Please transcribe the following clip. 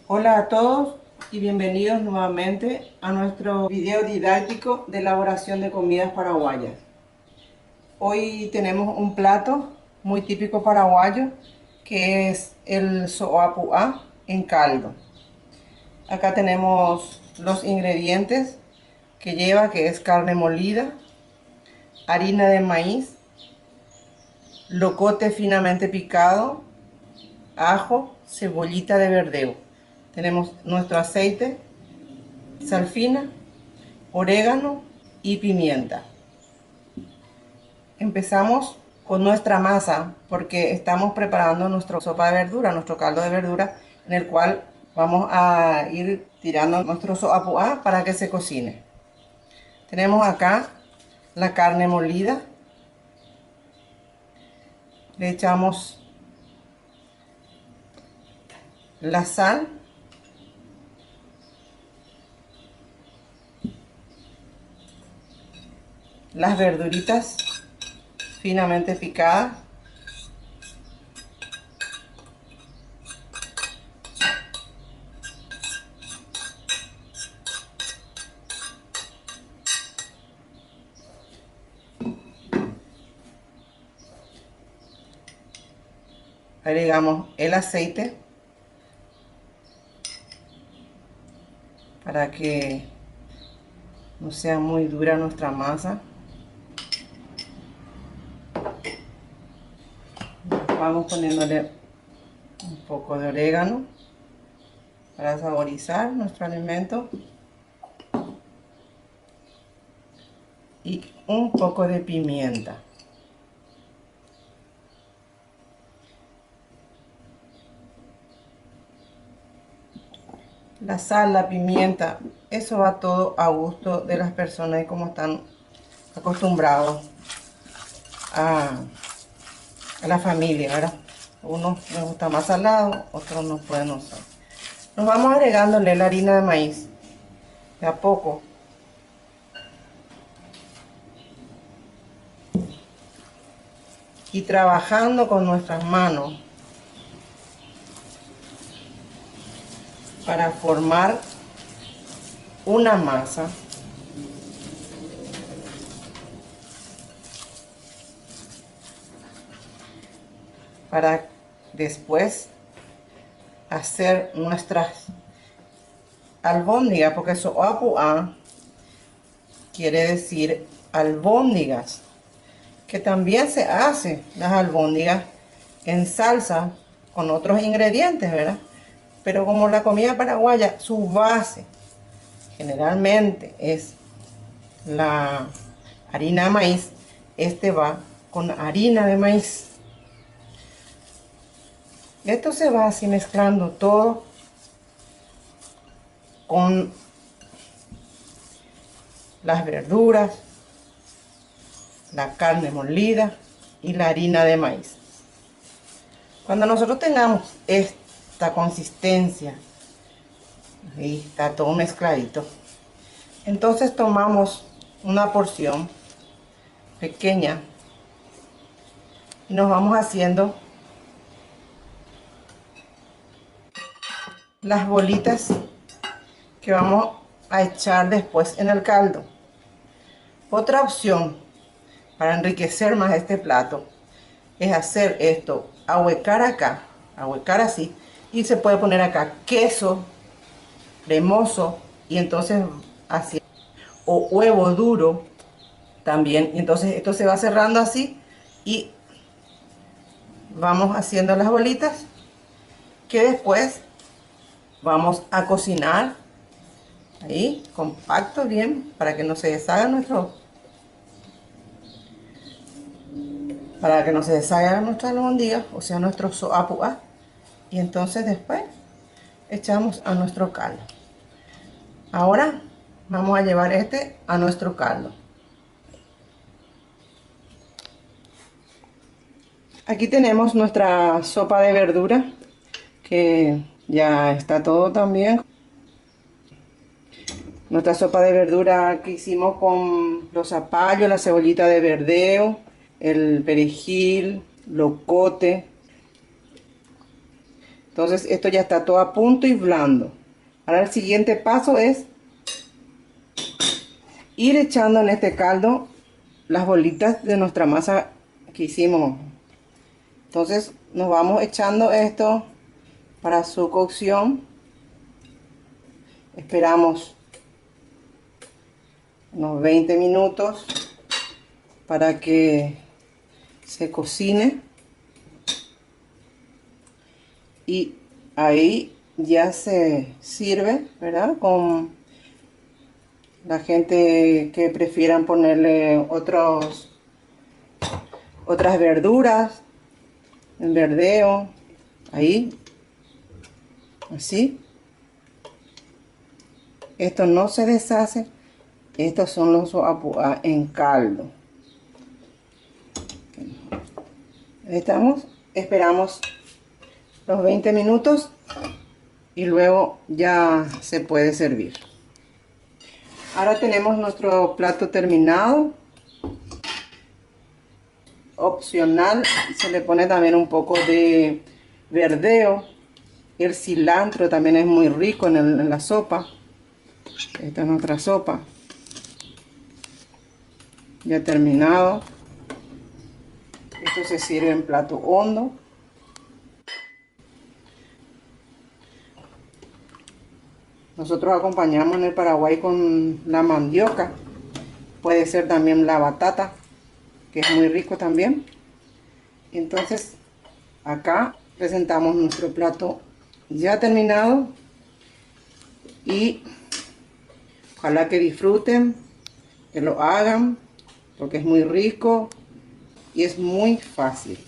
Hola a todos y bienvenidos nuevamente a nuestro video didáctico de elaboración de comidas paraguayas. Hoy tenemos un plato muy típico paraguayo que es el soapuá en caldo. Acá tenemos los ingredientes que lleva, que es carne molida, harina de maíz, locote finamente picado, ajo, cebollita de verdeo. Tenemos nuestro aceite, sal fina, orégano y pimienta. Empezamos con nuestra masa porque estamos preparando nuestra sopa de verdura, nuestro caldo de verdura, en el cual vamos a ir tirando nuestro soapuá para que se cocine. Tenemos acá la carne molida, le echamos la sal, las verduritas finamente picadas, agregamos el aceite para que no sea muy dura nuestra masa. Vamos poniéndole un poco de orégano para saborizar nuestro alimento y un poco de pimienta. La sal, la pimienta, eso va todo a gusto de las personas y como están acostumbrados a la familia, ¿verdad? Unos les gusta más salado, otros no pueden usar. Nos vamos agregándole la harina de maíz de a poco. Y trabajando con nuestras manos para formar una masa para después hacer nuestras albóndigas, porque soapuá quiere decir albóndigas, que también se hace las albóndigas en salsa con otros ingredientes, ¿verdad? Pero como la comida paraguaya, su base generalmente es la harina de maíz, este va con harina de maíz. Esto se va así mezclando todo con las verduras, la carne molida y la harina de maíz. Cuando nosotros tengamos esta consistencia, ahí está todo mezcladito, entonces tomamos una porción pequeña y nos vamos haciendo las bolitas que vamos a echar después en el caldo. Otra opción para enriquecer más este plato es hacer esto, ahuecar acá, ahuecar así, y se puede poner acá queso cremoso y entonces así, o huevo duro también, y entonces esto se va cerrando así y vamos haciendo las bolitas que después vamos a cocinar ahí compacto bien para que no se deshaga nuestra albóndiga, o sea nuestro soapuá, y entonces después echamos a nuestro caldo. Ahora vamos a llevar este a nuestro caldo. Aquí tenemos nuestra sopa de verdura que ya está todo también. Nuestra sopa de verdura que hicimos con los zapallos, la cebollita de verdeo, el perejil, locote, Entonces esto ya está todo a punto y blando. Ahora el siguiente paso es ir echando en este caldo las bolitas de nuestra masa que hicimos. Entonces nos vamos echando esto para su cocción. Esperamos unos 20 minutos para que se cocine. Y ahí ya se sirve, ¿verdad? Con la gente que prefieran ponerle otras verduras, en verdeo, ahí, así. Esto no se deshace. Estos son los en caldo. Ahí estamos. Esperamos los 20 minutos y luego ya se puede servir. Ahora tenemos nuestro plato terminado. Opcional, se le pone también un poco de verdeo. El cilantro también es muy rico en la sopa. Esta es nuestra sopa. Ya terminado. Esto se sirve en plato hondo. Nosotros acompañamos en el Paraguay con la mandioca. Puede ser también la batata, que es muy rico también. Entonces, acá presentamos nuestro plato ya terminado. Y ojalá que disfruten, que lo hagan, porque es muy rico y es muy fácil.